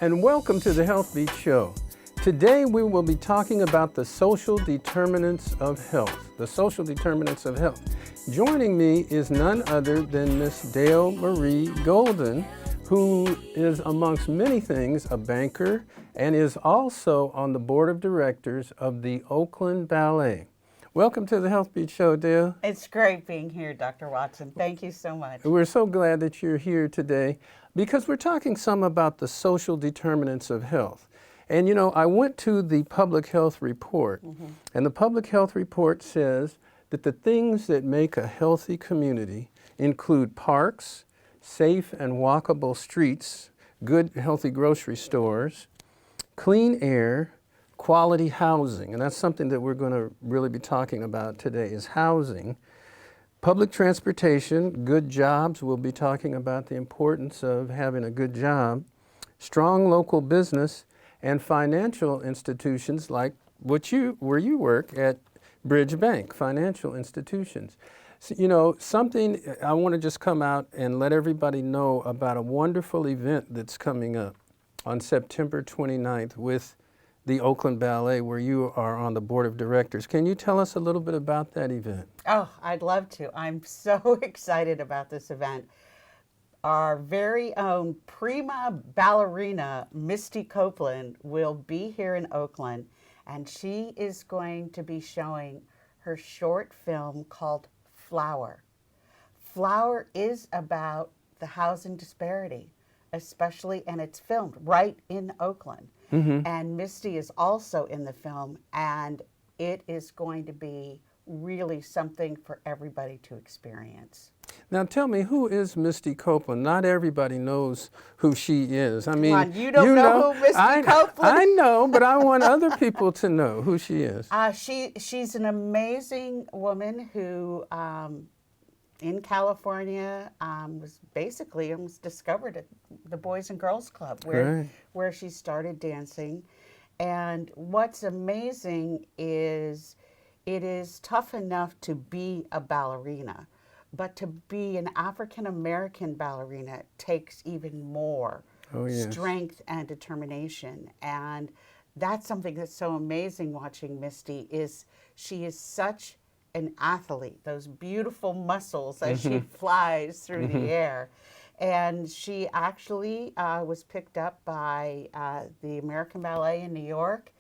and welcome to the Healthbeat Show. Today we will be talking about the social determinants of health. The social determinants of health. Joining me is none other than Miss Dale Marie Golden, who is, amongst many things, a banker and is also on the board of directors of the Oakland Ballet. Welcome to the Healthbeat Show, Dale. It's great being here, Dr. Watson. Thank you so much. We're so glad that you're here today because we're talking some about the social determinants of health. And you know, I went to the public health report, and the public health report says that the things that make a healthy community include parks, safe and walkable streets, good healthy grocery stores, clean air, quality housing, and that's something that we're going to really be talking about today is housing. Public transportation, good jobs, we'll be talking about the importance of having a good job. Strong local business and financial institutions like where you work at Bridge Bank, financial institutions. So, you know, something I want to just come out and let everybody know about a wonderful event that's coming up on September 29th with the Oakland Ballet, where you are on the board of directors. Can you tell us a little bit about that event? Oh, I'd love to. I'm so excited about this event. Our very own prima ballerina, Misty Copeland, will be here in Oakland, and she is going to be showing her short film called Flower. Flower is about the housing disparity, especially, and it's filmed right in Oakland. And Misty is also in the film, and it is going to be really something for everybody to experience. Now tell me, who is Misty Copeland? Not everybody knows who she is. I mean, Come on, you don't know who Misty Copeland? I know, but I want other people to know who she is. She's an amazing woman who, in California, was discovered at the Boys and Girls Club where she started dancing. And what's amazing is it is tough enough to be a ballerina, but to be an African-American ballerina takes even more strength and determination. And that's something that's so amazing watching Misty is she is such an athlete, those beautiful muscles as she flies through the air. And she actually was picked up by the American Ballet in New York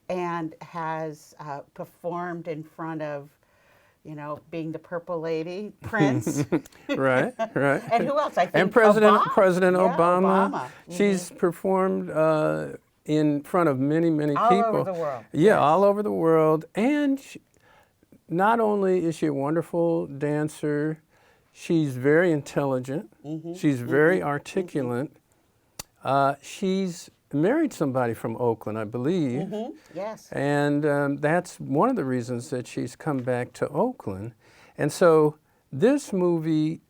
and has performed in front of, you know, being the Purple Lady, Prince. Right. And who else? I think and President Obama. Obama. She's performed in front of many people. All over the world. Yeah, all over the world. And not only is she a wonderful dancer, she's very intelligent, she's very articulate. She's married somebody from Oakland, I believe. Yes. And that's one of the reasons that she's come back to Oakland. And so this movie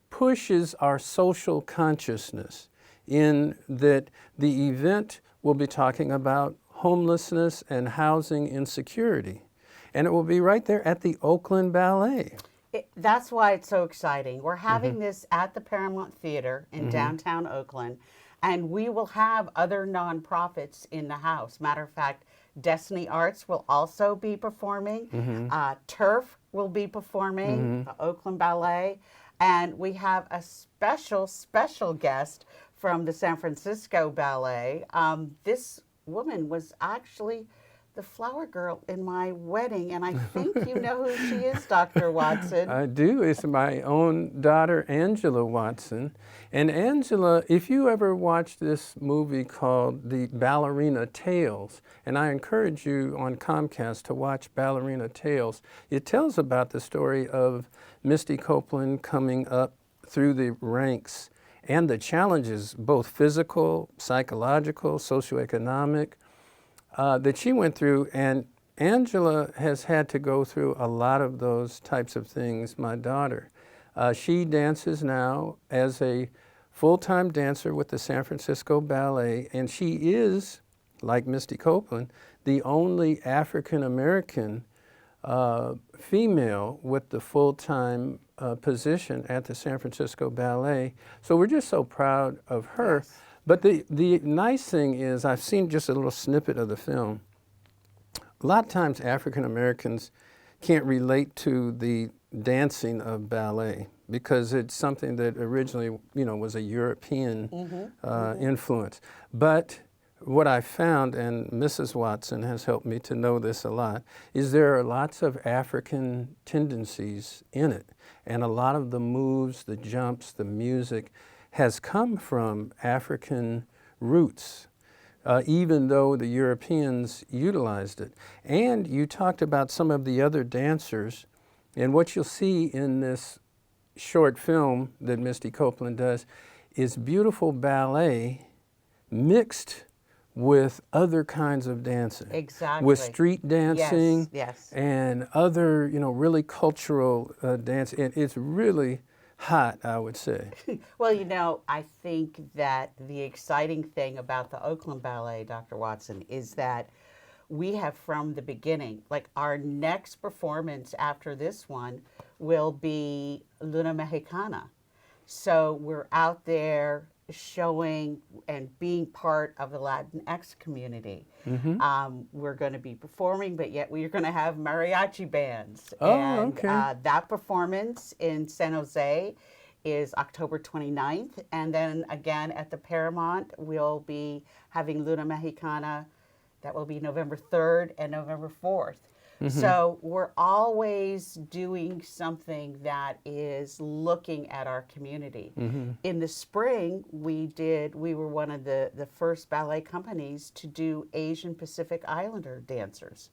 pushes our social consciousness in that the event will be talking about homelessness and housing insecurity. And it will be right there at the Oakland Ballet. That's why it's so exciting. We're having this at the Paramount Theater in downtown Oakland, and we will have other nonprofits in the house. Matter of fact, Destiny Arts will also be performing. Turf will be performing, the Oakland Ballet. And we have a special guest from the San Francisco Ballet. This woman was actually the flower girl in my wedding, and I think you know who she is, Dr. Watson. I do. It's my own daughter, Angela Watson. And Angela, if you ever watch this movie called The Ballerina Tales, and I encourage you on Comcast to watch Ballerina Tales, it tells about the story of Misty Copeland coming up through the ranks and the challenges, both physical, psychological, socioeconomic, that she went through, and Angela has had to go through a lot of those types of things, my daughter. She dances now as a full-time dancer with the San Francisco Ballet, and she is, like Misty Copeland, the only African-American female with the full-time position at the San Francisco Ballet. So we're just so proud of her. Yes. But the nice thing is, I've seen just a little snippet of the film. A lot of times African Americans can't relate to the dancing of ballet because it's something that originally, was a European influence. But what I found, and Mrs. Watson has helped me to know this a lot, is there are lots of African tendencies in it. And a lot of the moves, the jumps, the music has come from African roots, even though the Europeans utilized it. And you talked about some of the other dancers, and what you'll see in this short film that Misty Copeland does is beautiful ballet mixed with other kinds of dancing. Exactly. With street dancing. Yes. And other, really cultural dance. And it's really hot, I would say. Well, I think that the exciting thing about the Oakland Ballet, Dr. Watson, is that we have from the beginning, like our next performance after this one will be Luna Mexicana. So we're out there showing and being part of the Latinx community. We're going to be performing, but yet we're going to have mariachi bands. Okay. That performance in San Jose is October 29th. And then again at the Paramount, we'll be having Luna Mexicana. That will be November 3rd and November 4th. So we're always doing something that is looking at our community. In the spring, we were one of the first ballet companies to do Asian Pacific Islander dancers.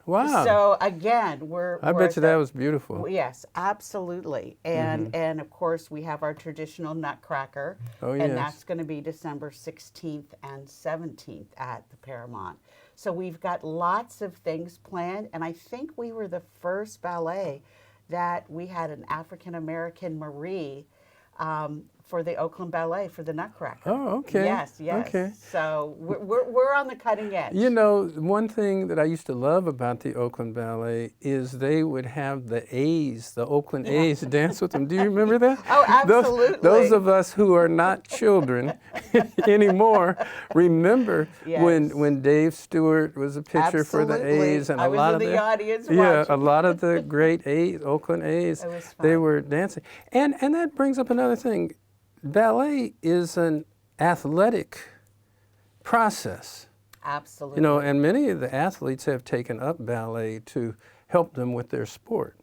Wow. So again, I bet you that was beautiful. Yes, absolutely. And of course, we have our traditional Nutcracker. Oh, and yes. that's going to be December 16th and 17th at the Paramount. So we've got lots of things planned. And I think we were the first ballet that we had an African-American Marie for the Oakland Ballet, for the Nutcracker. Oh, okay. Yes. Okay. So we're on the cutting edge. One thing that I used to love about the Oakland Ballet is they would have the A's, the Oakland A's, dance with them. Do you remember that? Oh, absolutely. Those of us who are not children anymore remember when Dave Stewart was a pitcher for the A's, and I was in the audience watching. Yeah, a lot of the great A's, Oakland A's, they were dancing. And that brings up another thing. Ballet is an athletic process. Absolutely. And many of the athletes have taken up ballet to help them with their sport.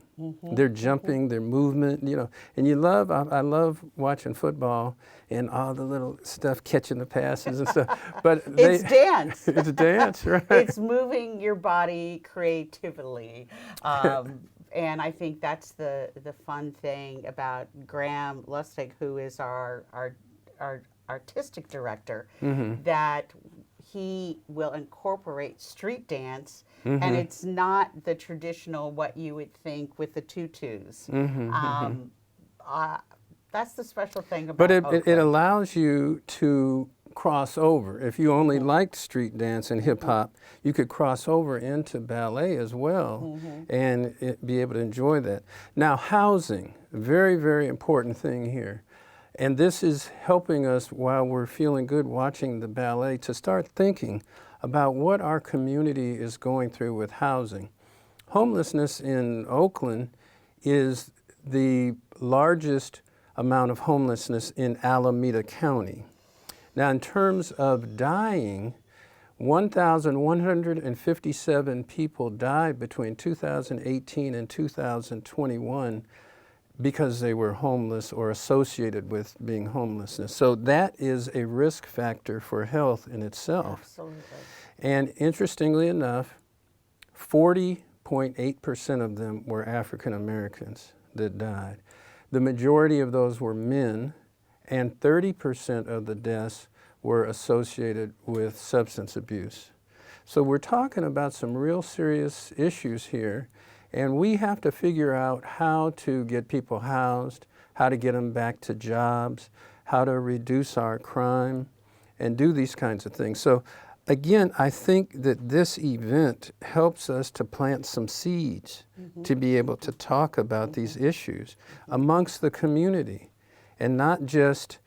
Their jumping, their movement, And I love watching football and all the little stuff, catching the passes and stuff. But it's dance. It's dance, right? It's moving your body creatively. And I think that's the fun thing about Graham Lustig, who is our artistic director, that he will incorporate street dance, and it's not the traditional what you would think with the tutus. That's the special thing about But it allows you to cross over. If you only liked street dance and hip hop, you could cross over into ballet as well and be able to enjoy that. Now, housing, very, very important thing here. And this is helping us while we're feeling good watching the ballet to start thinking about what our community is going through with housing. Homelessness in Oakland is the largest amount of homelessness in Alameda County. Now, in terms of dying, 1,157 people died between 2018 and 2021 because they were homeless or associated with being homelessness. So that is a risk factor for health in itself. Absolutely. And interestingly enough, 40.8% of them were African Americans that died. The majority of those were men, and 30% of the deaths were associated with substance abuse. So we're talking about some real serious issues here, and we have to figure out how to get people housed, how to get them back to jobs, how to reduce our crime, and do these kinds of things. So again, I think that this event helps us to plant some seeds to be able to talk about these issues amongst the community, and not just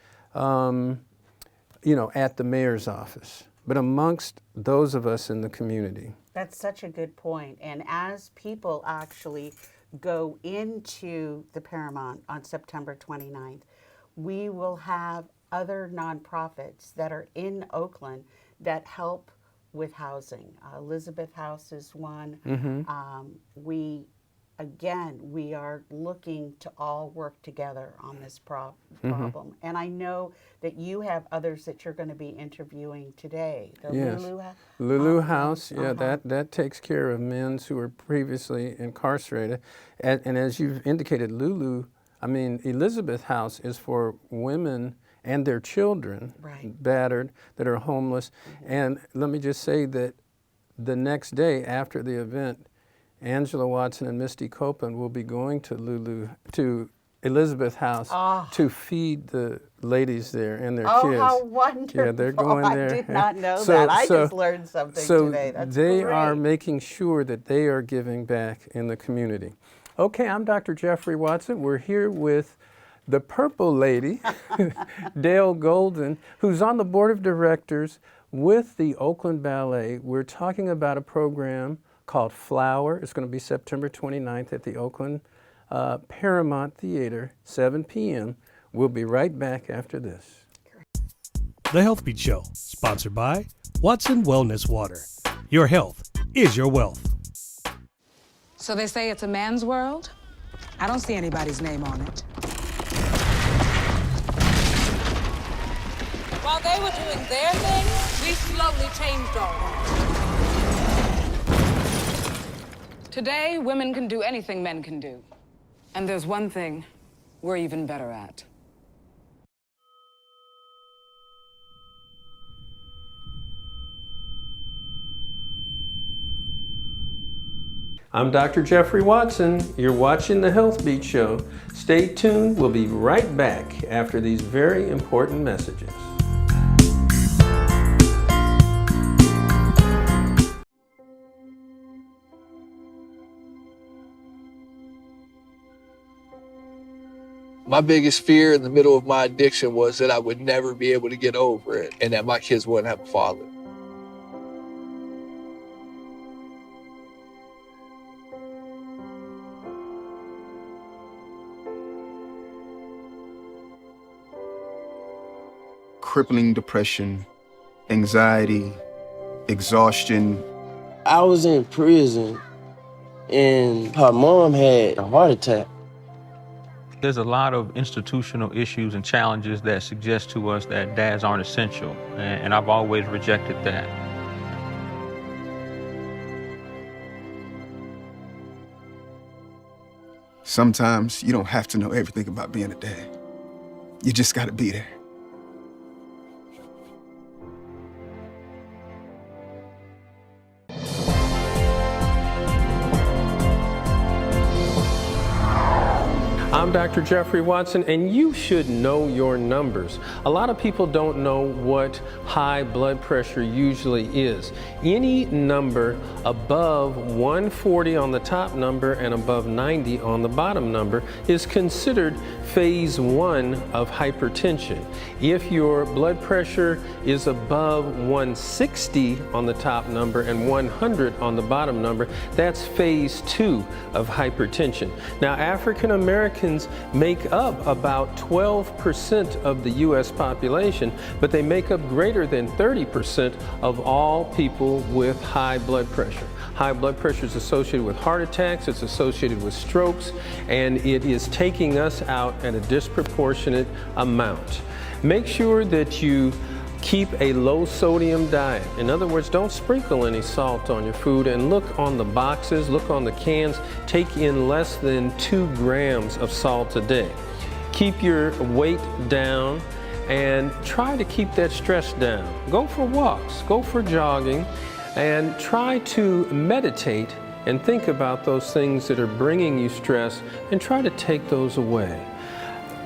at the mayor's office, but amongst those of us in the community. That's such a good point. And as people actually go into the Paramount on September 29th, we will have other nonprofits that are in Oakland that help with housing. Elizabeth House is one. We are looking to all work together on this problem. And I know that you have others that you're going to be interviewing today. The Yes. Lulu House, yeah, that takes care of men who were previously incarcerated. And as you've indicated, Elizabeth House is for women and their children, battered, that are homeless. And let me just say that the next day after the event, Angela Watson and Misty Copeland will be going to Elizabeth House to feed the ladies there and their kids. Oh, how wonderful. Yeah, they're going there. I did not know that. I just learned something today. That's they great. are making sure that they are giving back in the community. Okay, I'm Dr. Jeffrey Watson. We're here with the Purple Lady, Dale Golden, who's on the board of directors with the Oakland Ballet. We're talking about a program called Flower. It's going to be September 29th at the Oakland Paramount Theater, 7 p.m. We'll be right back after this. The Healthbeat Show, sponsored by Watson Wellness Water. Your health is your wealth. So they say it's a man's world? I don't see anybody's name on it. While they were doing their thing, we slowly changed ours. Today, women can do anything men can do. And there's one thing we're even better at. I'm Dr. Jeffrey Watson. You're watching the Healthbeat Show. Stay tuned. We'll be right back after these very important messages. My biggest fear in the middle of my addiction was that I would never be able to get over it and that my kids wouldn't have a father. Crippling depression, anxiety, exhaustion. I was in prison and her mom had a heart attack. There's a lot of institutional issues and challenges that suggest to us that dads aren't essential, and I've always rejected that. Sometimes you don't have to know everything about being a dad. You just gotta be there. I'm Dr. Jeffrey Watson, and you should know your numbers. A lot of people don't know what high blood pressure usually is. Any number above 140 on the top number and above 90 on the bottom number is considered phase 1 of hypertension. If your blood pressure is above 160 on the top number and 100 on the bottom number, that's phase 2 of hypertension. Now, African Americans make up about 12% of the U.S. population, but they make up greater than 30% of all people with high blood pressure. High blood pressure is associated with heart attacks, it's associated with strokes, and it is taking us out at a disproportionate amount. Make sure that you keep a low sodium diet. In other words, don't sprinkle any salt on your food, and look on the boxes, look on the cans, take in less than 2 grams of salt a day. Keep your weight down and try to keep that stress down. Go for walks, go for jogging, and try to meditate and think about those things that are bringing you stress and try to take those away.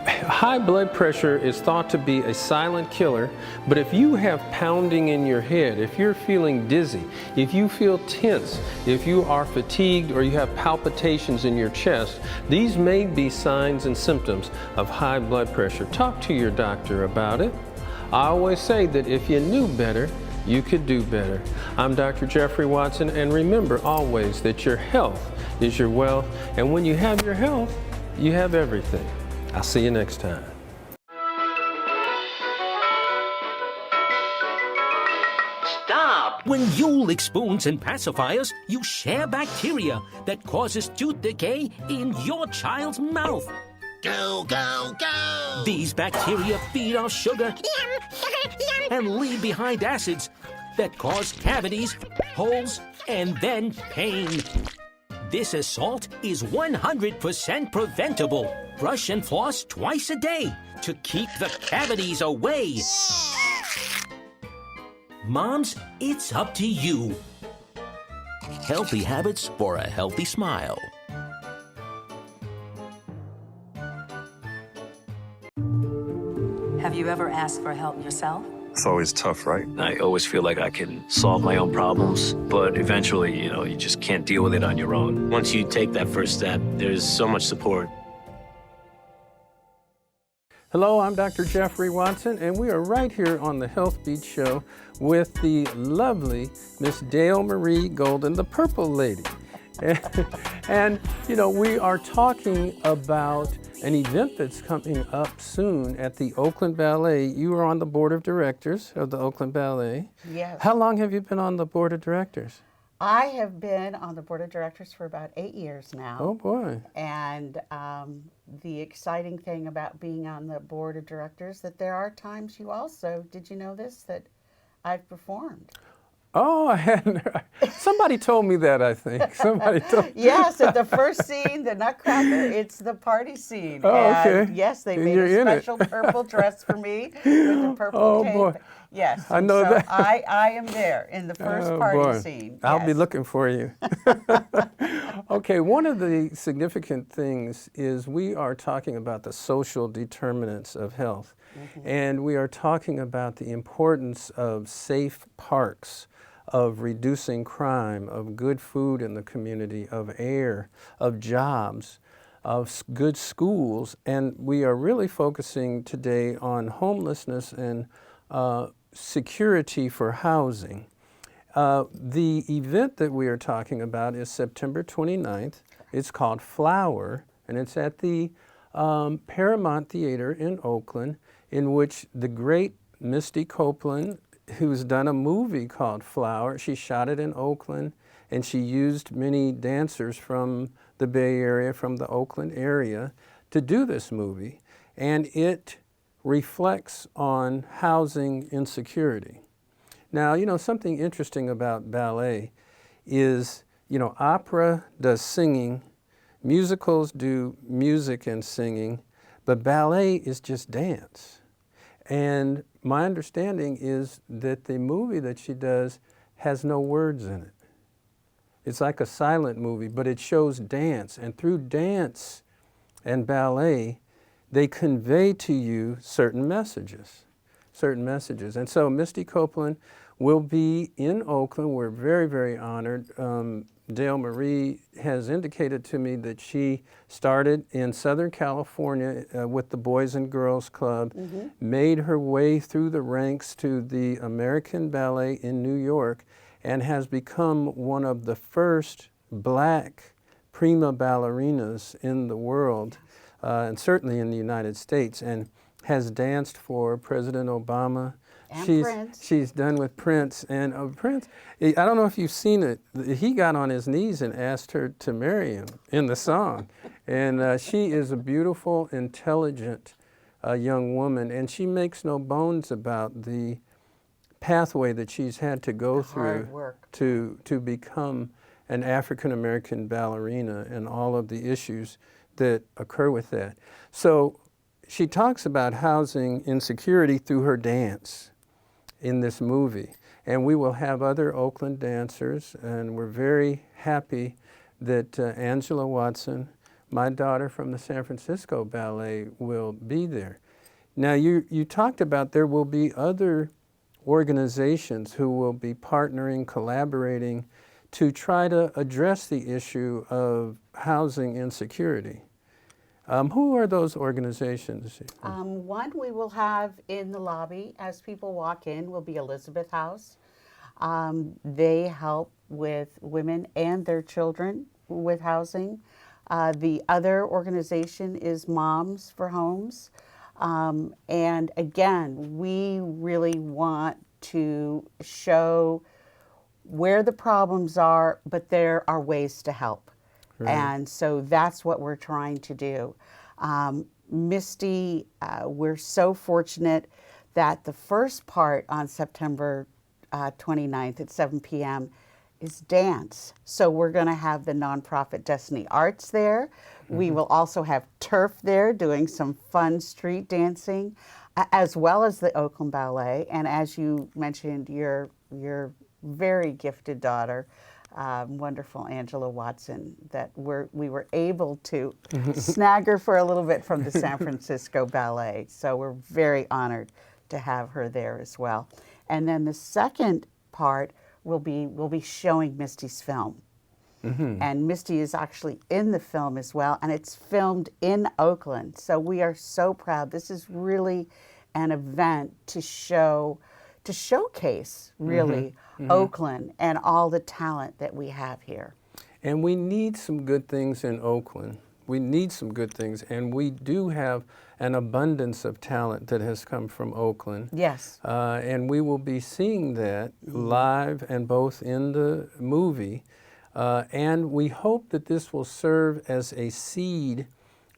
High blood pressure is thought to be a silent killer, but if you have pounding in your head, if you're feeling dizzy, if you feel tense, if you are fatigued or you have palpitations in your chest, these may be signs and symptoms of high blood pressure. Talk to your doctor about it. I always say that if you knew better, you could do better. I'm Dr. Jeffrey Watson, and remember always that your health is your wealth, and when you have your health, you have everything. I'll see you next time. Stop! When you lick spoons and pacifiers, you share bacteria that causes tooth decay in your child's mouth. Go, go, go! These bacteria feed off sugar and leave behind acids that cause cavities, holes, and then pain. This assault is 100% preventable. Brush and floss twice a day to keep the cavities away. Moms, it's up to you. Healthy habits for a healthy smile. Have you ever asked for help yourself? It's always tough, right? I always feel like I can solve my own problems, but eventually, you just can't deal with it on your own. Once you take that first step, there's so much support. Hello, I'm Dr. Jeffrey Watson, and we are right here on the Healthbeat Show with the lovely Miss Dale Marie Golden, the Purple Lady. And we are talking about an event that's coming up soon at the Oakland Ballet. You are on the board of directors of the Oakland Ballet. Yes. How long have you been on the board of directors? I have been on the board of directors for about 8 years now. Oh boy. And the exciting thing about being on the board of directors that there are times you also, did you know this, that I've performed? Oh, I hadn't. Somebody told me that, I think. Somebody told me. Yes, at the first scene, the Nutcracker, it's the party scene. Oh, and okay. yes, they And made you're a in it. special purple dress for me with the purple Oh, cape. boy. Yes. I know so that. I am there in the first party boy. scene. I'll be yes. looking for you. Okay, one of the significant things is we are talking about the social determinants of health. Mm-hmm. And we are talking about the importance of safe parks, of reducing crime, of good food in the community, of air, of jobs, of good schools. And we are really focusing today on homelessness and security for housing. The event that we are talking about is September 29th. It's called Flower, and it's at the Paramount Theater in Oakland, in which the great Misty Copeland, who's done a movie called Flower, she shot it in Oakland, and she used many dancers from the Bay Area, from the Oakland area, to do this movie. And it reflects on housing insecurity. Now, something interesting about ballet is, opera does singing, musicals do music and singing, but ballet is just dance. And my understanding is that the movie that she does has no words in it. It's like a silent movie, but it shows dance. And through dance and ballet, they convey to you certain messages. And so Misty Copeland will be in Oakland. We're very, very honored. Dale Marie has indicated to me that she started in Southern California with the Boys and Girls Club, made her way through the ranks to the American Ballet in New York, and has become one of the first black prima ballerinas in the world, and certainly in the United States, and has danced for President Obama. And Prince. She's done with Prince. And Prince, I don't know if you've seen it, he got on his knees and asked her to marry him in the song. And she is a beautiful, intelligent young woman, and she makes no bones about the pathway that she's had to go through to become an African-American ballerina and all of the issues that occur with that. So she talks about housing insecurity through her dance in this movie. And we will have other Oakland dancers, and we're very happy that Angela Watson, my daughter from the San Francisco Ballet, will be there. Now, you talked about there will be other organizations who will be partnering, collaborating to try to address the issue of housing insecurity. Who are those organizations? One we will have in the lobby as people walk in will be Elizabeth House. They help with women and their children with housing. The other organization is Moms for Homes. And again, we really want to show where the problems are, but there are ways to help. Right. And so that's what we're trying to do. Misty, we're so fortunate that the first part on September 29th at 7 p.m. is dance. So we're going to have the nonprofit Destiny Arts there. We will also have Turf there doing some fun street dancing, as well as the Oakland Ballet. And as you mentioned, your very gifted daughter, wonderful Angela Watson, that we were able to snag her for a little bit from the San Francisco Ballet. So we're very honored to have her there as well. And then the second part will be showing Misty's film. And Misty is actually in the film as well, and it's filmed in Oakland. So we are so proud. This is really an event to showcase really Oakland and all the talent that we have here. And we need some good things in Oakland. We need some good things, and we do have an abundance of talent that has come from Oakland. Yes. And we will be seeing that live and both in the movie. And we hope that this will serve as a seed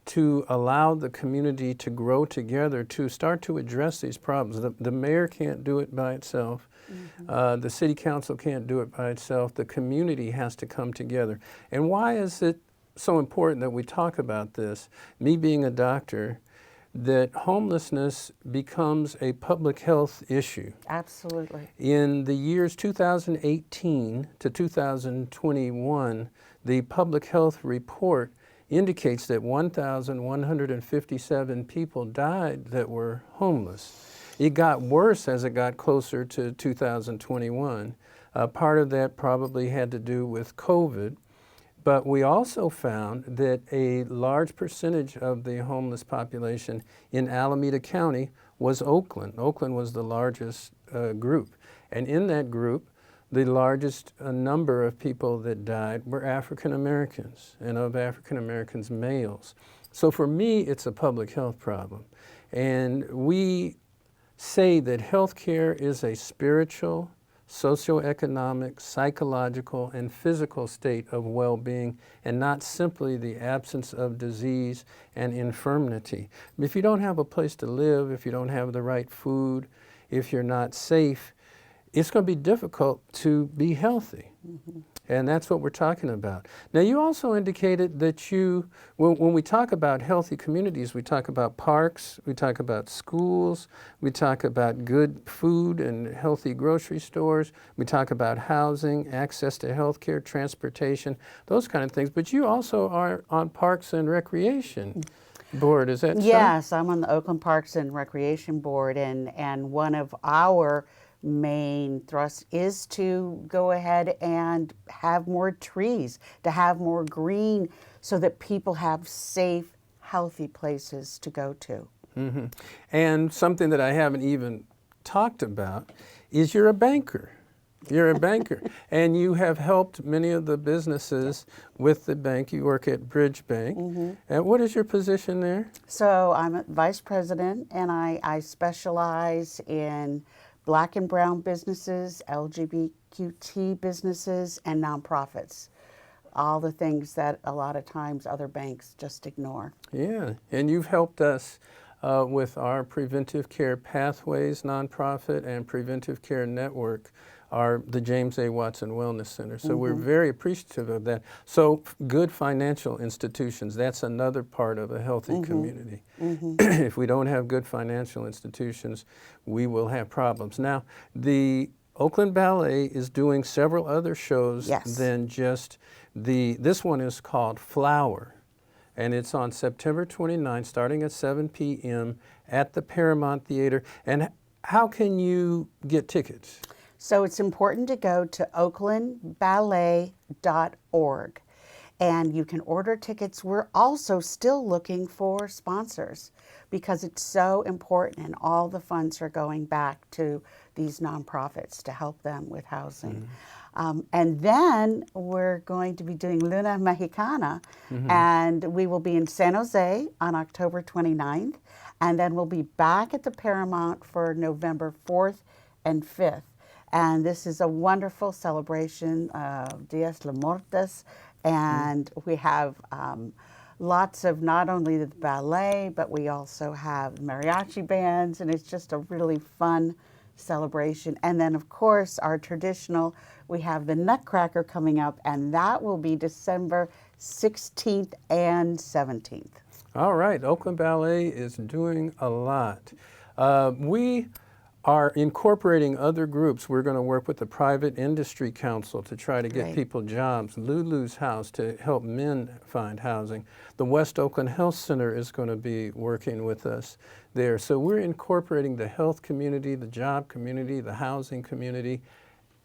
to allow the community to grow together to start to address these problems. The mayor can't do it by itself. The city council can't do it by itself. The community has to come together. And why is it so important that we talk about this? Me being a doctor, that homelessness becomes a public health issue. Absolutely. In the years 2018 to 2021, the public health report indicates that 1,157 people died that were homeless. It got worse as it got closer to 2021. Part of that probably had to do with COVID. But we also found that a large percentage of the homeless population in Alameda County was Oakland. Oakland was the largest group. And in that group, the largest number of people that died were African Americans, and of African Americans, males. So for me, it's a public health problem. And we say that healthcare is a spiritual, socioeconomic, psychological, and physical state of well-being, and not simply the absence of disease and infirmity. If you don't have a place to live, if you don't have the right food, if you're not safe, it's going to be difficult to be healthy. And that's what we're talking about. Now, you also indicated that when we talk about healthy communities, we talk about parks, we talk about schools, we talk about good food and healthy grocery stores, we talk about housing, access to health care, transportation, those kind of things. But you also are on Parks and Recreation Board, is that so? Yes, I'm on the Oakland Parks and Recreation Board, and one of our main thrust is to go ahead and have more trees, to have more green, so that people have safe, healthy places to go to. And something that I haven't even talked about is you're a banker. You're a banker, and you have helped many of the businesses with the bank. You work at Bridge Bank. And what is your position there? So I'm a vice president, and I specialize in Black and brown businesses, LGBTQ businesses, and nonprofits. All the things that a lot of times other banks just ignore. Yeah, and you've helped us with our Preventive Care Pathways nonprofit and Preventive Care Network, the James A. Watson Wellness Center. So we're very appreciative of that. So good financial institutions, that's another part of a healthy community. If we don't have good financial institutions, we will have problems. Now, the Oakland Ballet is doing several other shows than just this one is called Flower. And it's on September 29th, starting at 7 p.m. at the Paramount Theater. And how can you get tickets? So it's important to go to oaklandballet.org. and you can order tickets. We're also still looking for sponsors because it's so important, and all the funds are going back to these nonprofits to help them with housing. And then we're going to be doing Luna Mexicana, and we will be in San Jose on October 29th, and then we'll be back at the Paramount for November 4th and 5th. And this is a wonderful celebration of Dias de Muertos, and we have lots of not only the ballet, but we also have mariachi bands, and it's just a really fun celebration. And then, of course, our traditional, we have the Nutcracker coming up, and that will be December 16th and 17th. All right, Oakland Ballet is doing a lot. We are incorporating other groups. We're going to work with the Private Industry Council to try to get people jobs. Lulu's House to help men find housing. The West Oakland Health Center is going to be working with us there. So we're incorporating the health community, the job community, the housing community,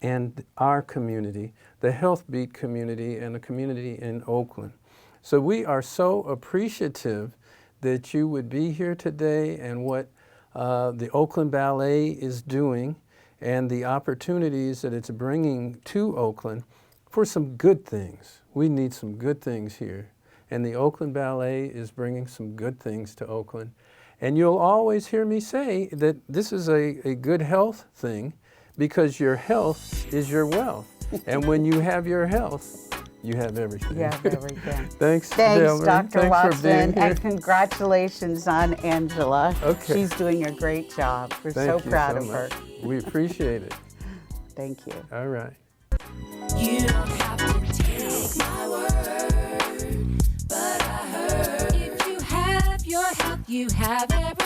and our community, the Healthbeat community, and the community in Oakland. So we are so appreciative that you would be here today and what the Oakland Ballet is doing and the opportunities that it's bringing to Oakland for some good things. We need some good things here. And the Oakland Ballet is bringing some good things to Oakland. And you'll always hear me say that this is a good health thing because your health is your wealth. And when you have your health, you have everything. You have everything. Thanks, Dr. Thanks Watson, for being here. and congratulations on Angela. Okay. She's doing a great job. We're Thank so you proud so of her. much. We appreciate it. Thank you. All right. You don't have to take my word, but I heard if you have your health, you have everything.